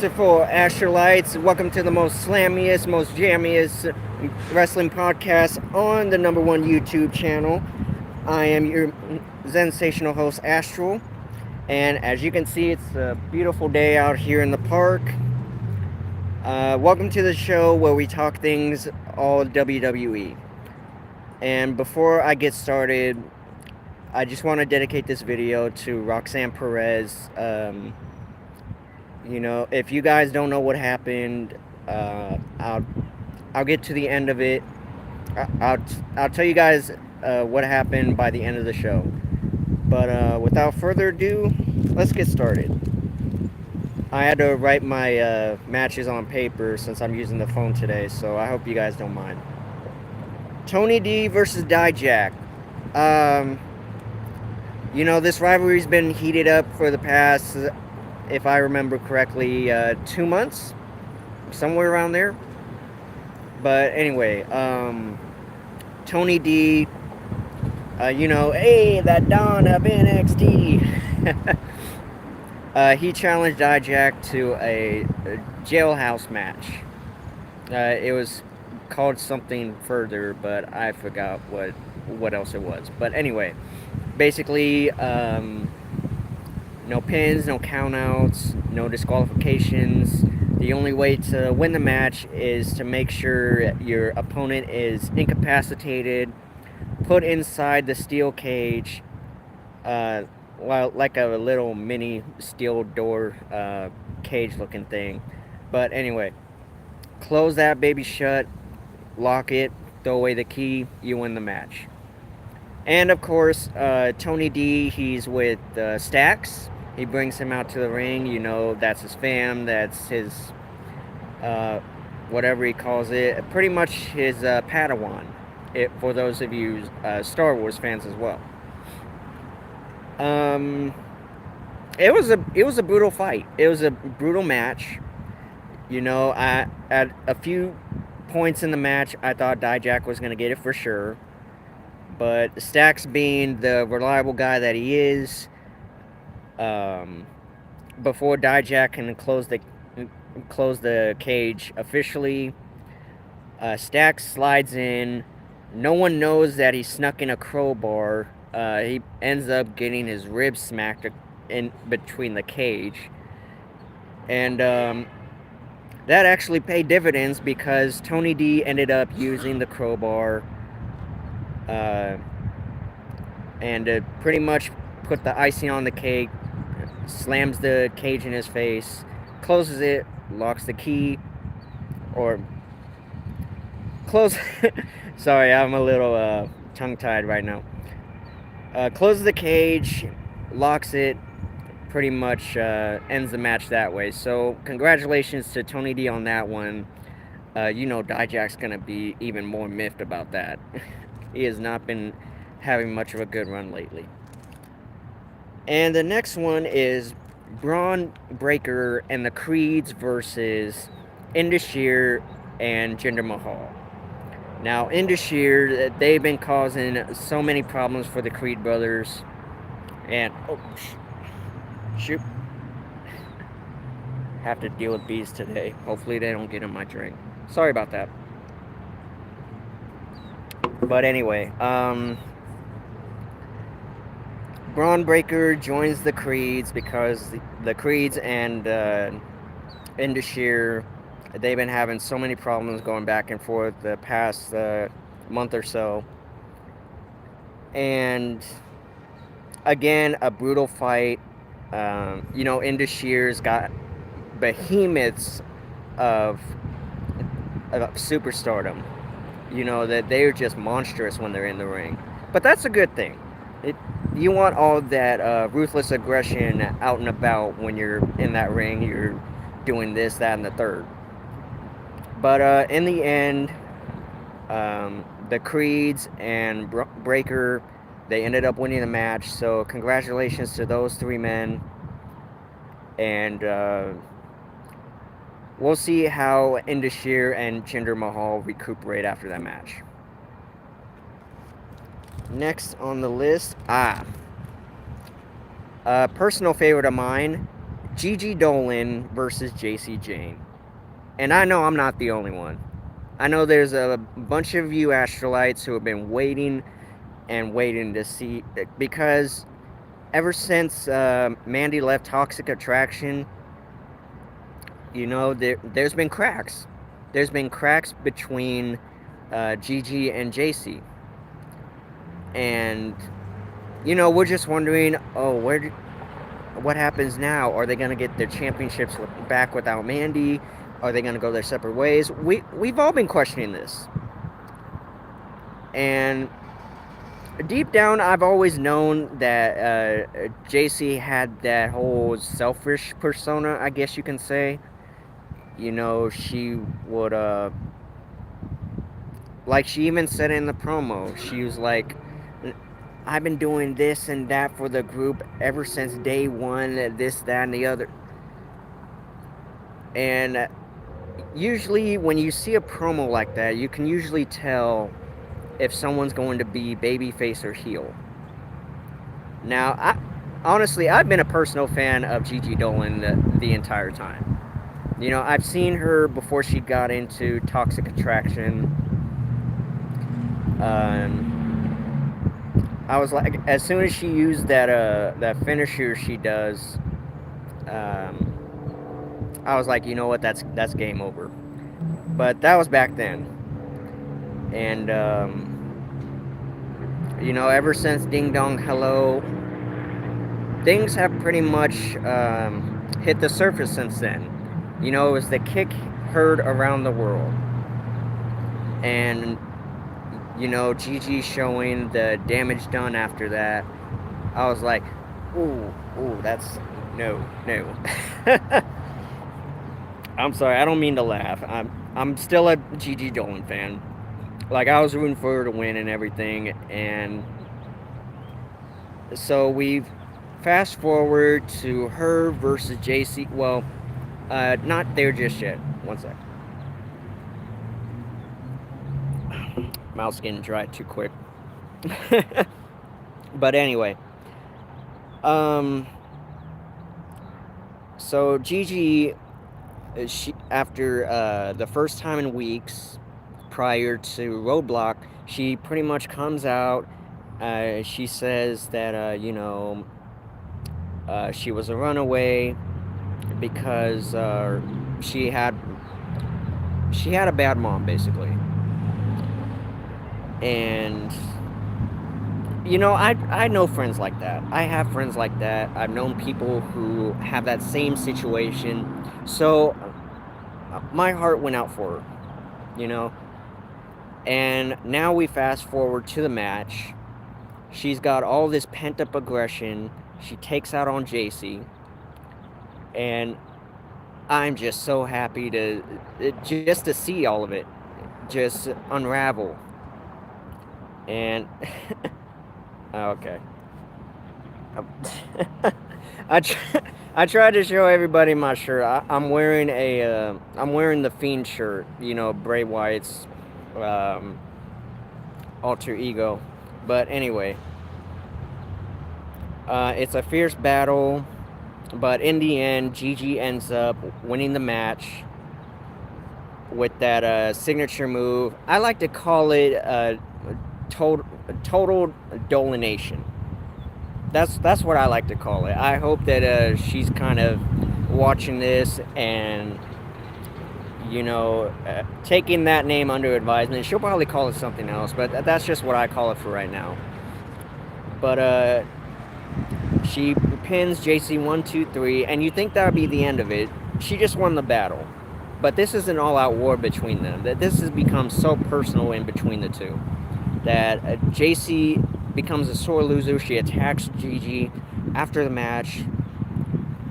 beautiful Asherites. Welcome to the most slammiest, most jammiest wrestling podcast on the number one YouTube channel. I am your sensational host, Astral. And as you can see, it's a beautiful day out here in the park. Welcome to the show where we talk things all WWE. And before I get started, I just want to dedicate this video to Roxanne Perez. If you guys don't know what happened, I'll get to the end of it. I'll tell you guys what happened by the end of the show. But without further ado, let's get started. I had to write my matches on paper since I'm using the phone today, so I hope you guys don't mind. Tony D versus Dijak. This rivalry's been heated up for the past, if I remember correctly, 2 months, somewhere around there. But anyway, Tony D, hey, that Don of NXT. He challenged Dijak to a jailhouse match. It was called something further, but I forgot what else it was. But anyway, basically, no pins, no countouts, no disqualifications. The only way to win the match is to make sure your opponent is incapacitated, put inside the steel cage, like a little mini steel door cage looking thing. But anyway, close that baby shut, lock it, throw away the key, you win the match. And of course, Tony D, he's with Stax. He brings him out to the ring. That's his fam. That's his, whatever he calls it. Pretty much his Padawan. For those of you Star Wars fans as well. It was a brutal fight. It was a brutal match. At a few points in the match, I thought Dijak was going to get it for sure. But Stax, being the reliable guy that he is, before Dijak can close the cage officially, Stax slides in. No one knows that he snuck in a crowbar. He ends up getting his ribs smacked in between the cage. And that actually paid dividends because Tony D ended up using the crowbar and pretty much put the icing on the cake, slams the cage in his face, closes it, locks the key, or close. Sorry, I'm a little tongue-tied right now. Closes the cage, locks it, pretty much ends the match that way. So congratulations to Tony D on that one. Dijak's gonna be even more miffed about that. He has not been having much of a good run lately. And the next one is Braun Breaker and the Creeds versus Indus and Jinder Mahal. Now, Indus, they've been causing so many problems for the Creed brothers. And, shoot. Have to deal with bees today. Hopefully they don't get in my drink. Sorry about that. But anyway, Braun Breaker joins the Creeds because the Creeds and Indus, they've been having so many problems going back and forth the past month or so. And again, a brutal fight. Indus got behemoths of superstardom. That they're just monstrous when they're in the ring. But that's a good thing. You want all that ruthless aggression out and about when you're in that ring. You're doing this, that, and the third. But in the end, the Creeds and Breaker, they ended up winning the match. So congratulations to those three men. And we'll see how Indus and Jinder Mahal recuperate after that match. Next on the list, a personal favorite of mine, Gigi Dolan versus JC Jane. And I know I'm not the only one. I know there's a bunch of you Astralites who have been waiting and waiting to see, because ever since Mandy left Toxic Attraction, there's been cracks. There's been cracks between Gigi and JC. And, we're just wondering, what happens now? Are they going to get their championships back without Mandy? Are they going to go their separate ways? We've all been questioning this. And deep down, I've always known that JC had that whole selfish persona, I guess you can say. She would, like she even said in the promo, she was like, I've been doing this and that for the group ever since day one, this, that, and the other. And usually when you see a promo like that, you can usually tell if someone's going to be babyface or heel. Now, honestly, I've been a personal fan of Gigi Dolan the entire time. I've seen her before she got into Toxic Attraction. I was like, as soon as she used that finisher she does, I was like, you know what, that's game over. But that was back then. And ever since Ding Dong Hello, things have pretty much hit the surface since then. It was the kick heard around the world. And, Gigi showing the damage done after that, I was like, ooh, that's, no. I'm sorry, I don't mean to laugh. I'm still a Gigi Dolan fan. Like, I was rooting for her to win and everything, and so we fast forward to her versus JC. Well, not there just yet. One sec. Mouth's getting dry too quick. But anyway, so Gigi, she, after the first time in weeks prior to Roadblock, she pretty much comes out. She says that she was a runaway because she had a bad mom, basically. And I know friends like that. I have friends like that. I've known people who have that same situation. So my heart went out for her, And now we fast forward to the match. She's got all this pent-up aggression. She takes out on JC. And I'm just so happy to see all of it just unravel. And okay. I tried to show everybody my shirt. I'm wearing the Fiend shirt. Bray Wyatt's alter ego. But anyway, it's a fierce battle. But in the end, Gigi ends up winning the match with that signature move. I like to call it total Dolination. That's what I like to call it. I hope that she's kind of watching this and taking that name under advisement. She'll probably call it something else, but that's just what I call it for right now. But she pins JC 1, 2, 3, and you think that would be the end of it. She just won the battle. But this is an all-out war between them. That this has become so personal in between the two. That JC becomes a sore loser. She attacks Gigi after the match.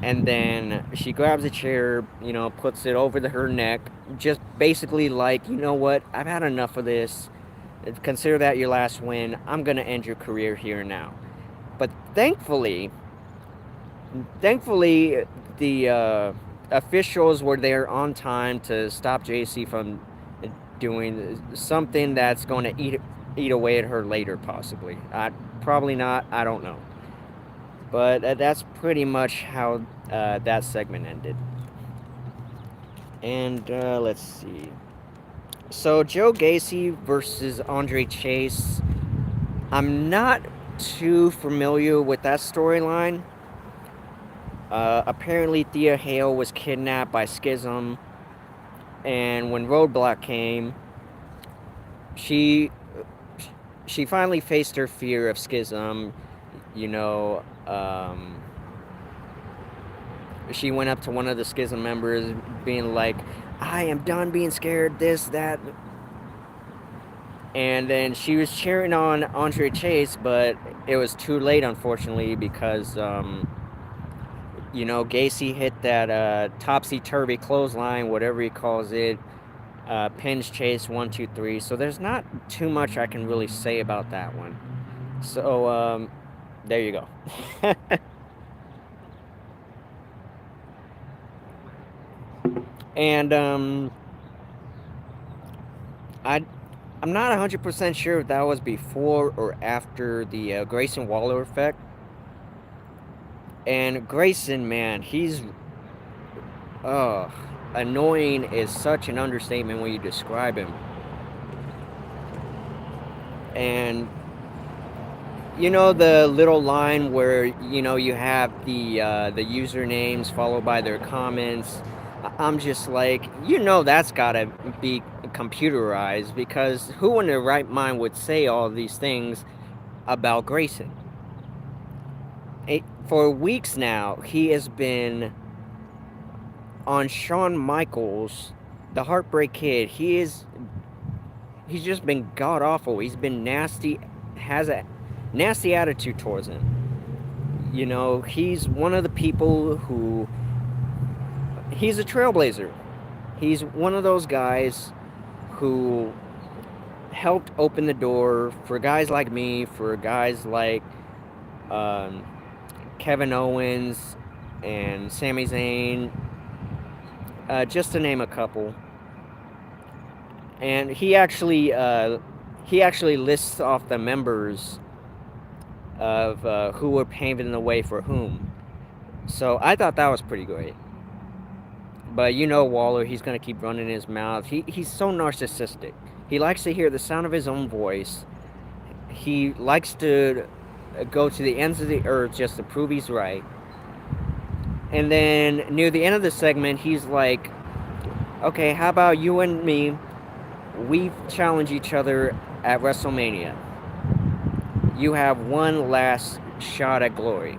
And then she grabs a chair, puts it over her neck. Just basically like, you know what? I've had enough of this. Consider that your last win. I'm going to end your career here and now. But thankfully, the officials were there on time to stop JC from doing something that's going to eat away at her later, possibly. Probably not. I don't know. But that's pretty much how that segment ended. And let's see. So Joe Gacy versus Andre Chase. I'm not too familiar with that storyline. Apparently, Thea Hale was kidnapped by Schism, and when Roadblock came, she she finally faced her fear of Schism. You know, she went up to one of the Schism members, being like, "I am done being scared. This, that." And then she was cheering on Andre Chase, but it was too late, unfortunately, because Gacy hit that topsy-turvy clothesline, whatever he calls it, pins Chase 1, 2, 3. So there's not too much I can really say about that one. So there you go. And I I'm not 100% sure if that was before or after the Grayson Waller effect. And Grayson, man, he's annoying is such an understatement when you describe him. And the little line where you have the usernames followed by their comments. I'm just like, that's gotta be computerized, because who in their right mind would say all these things about Grayson? For weeks now, he has been on Shawn Michaels, the Heartbreak Kid. He's just been god awful. He's been nasty, has a nasty attitude towards him. He's one of the people who, he's a trailblazer. He's one of those guys who helped open the door for guys like me, for guys like Kevin Owens and Sami Zayn, just to name a couple. And he actually lists off the members of who were paving the way for whom. So I thought that was pretty great. But Waller, he's going to keep running his mouth. He's so narcissistic. He likes to hear the sound of his own voice. He likes to go to the ends of the earth just to prove he's right. And then near the end of the segment, he's like, okay, how about you and me? We challenge each other at WrestleMania. You have one last shot at glory.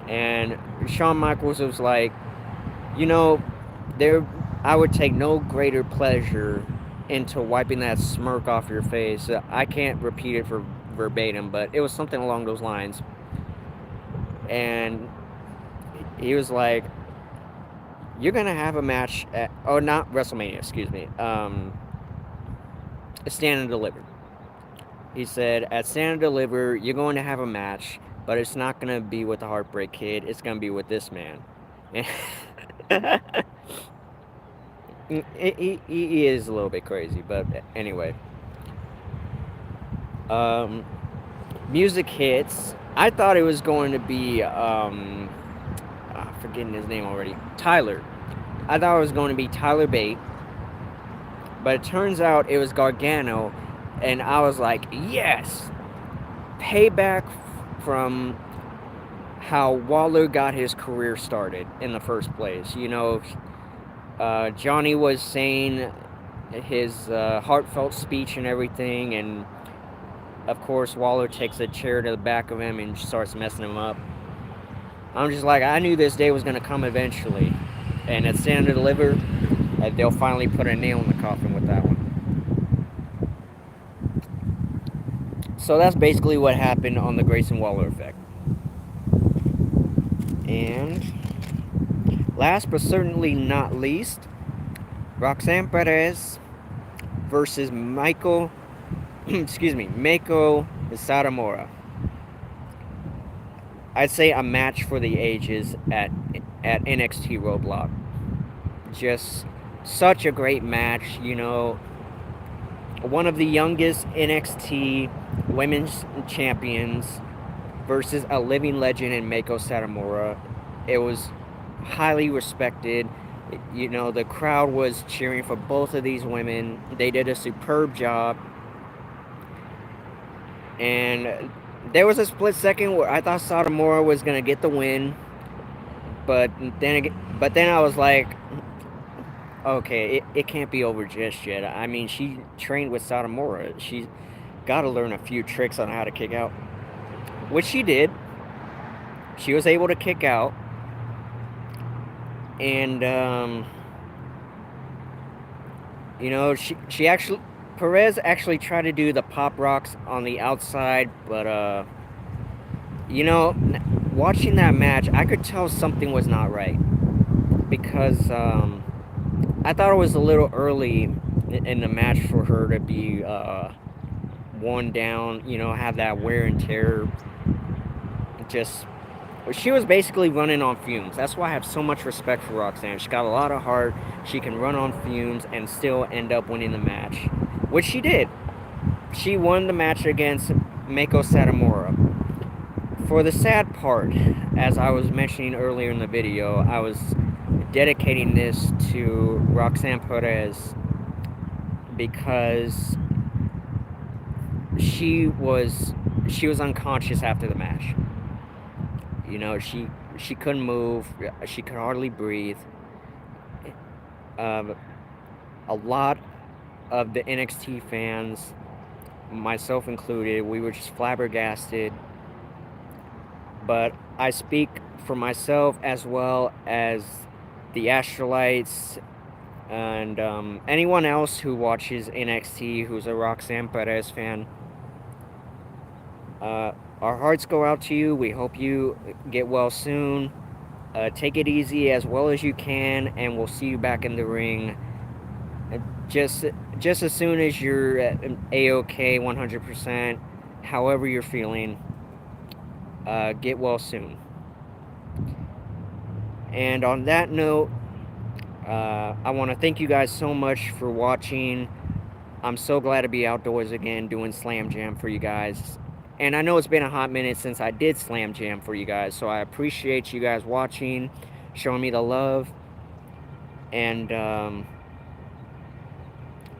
And Shawn Michaels was like, I would take no greater pleasure into wiping that smirk off your face. I can't repeat it for verbatim, but it was something along those lines. And he was like, you're going to have a match at, not WrestleMania, excuse me, Stand and Deliver. He said, at Stand and Deliver, you're going to have a match, but it's not going to be with the Heartbreak Kid. It's going to be with this man. He is a little bit crazy, but anyway. Music hits. I thought it was going to be, I'm forgetting his name already, Tyler. I thought it was going to be Tyler Bate, but it turns out it was Gargano, and I was like, yes! Payback from how Waller got his career started in the first place. Johnny was saying his heartfelt speech and everything, and of course Waller takes a chair to the back of him and starts messing him up. I'm just like, I knew this day was going to come eventually, and at Stand and Deliver, they'll finally put a nail in the coffin with that one. So that's basically what happened on the Grayson Waller effect. And last but certainly not least, Roxanne Perez versus Meiko Satomura. I'd say a match for the ages at NXT Roadblock. Just such a great match, one of the youngest NXT women's champions versus a living legend in Mako Satomura. It was highly respected. You know, the crowd was cheering for both of these women. They did a superb job. And there was a split second where I thought Satomura was gonna get the win, but then I was like, okay, it can't be over just yet. I mean, she trained with Satomura. She's got to learn a few tricks on how to kick out, which she did. She was able to kick out, and you know, she actually Perez actually tried to do the pop rocks on the outside, but you know, watching that match, I could tell something was not right because I thought it was a little early in the match for her to be worn down. You know, have that wear and tear. Just she was basically running on fumes. That's why I have so much respect for Roxanne. She got a lot of heart. She can run on fumes and still end up winning the match, which she did. She won the match against Mako Satomura. For the sad part, as I was mentioning earlier in the video, I was dedicating this to Roxanne Perez because she was unconscious after the match. You know, she couldn't move. She could hardly breathe. Uh, a lot of the NXT fans, myself included, we were just flabbergasted. But I speak for myself as well as the Astrolites and anyone else who watches NXT who's a Roxanne Perez fan. Our hearts go out to you. We hope you get well soon. Take it easy as well as you can, and we'll see you back in the ring. Just as soon as you're A-OK, 100%, however you're feeling, get well soon. And on that note, I want to thank you guys so much for watching. I'm so glad to be outdoors again doing Slam Jam for you guys. And I know it's been a hot minute since I did Slam Jam for you guys, so I appreciate you guys watching, showing me the love. And I'm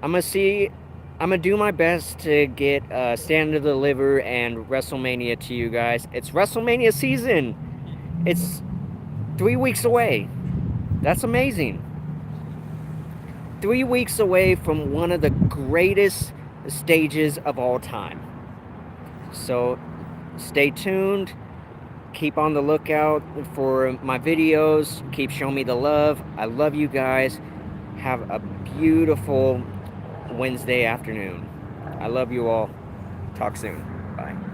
gonna do my best to get Stand and Deliver and WrestleMania to you guys. It's WrestleMania season. It's 3 weeks away. That's amazing. 3 weeks away from one of the greatest stages of all time. So stay tuned. Keep on the lookout for my videos. Keep showing me the love. I love you guys. Have a beautiful Wednesday afternoon. I love you all. Talk soon. Bye.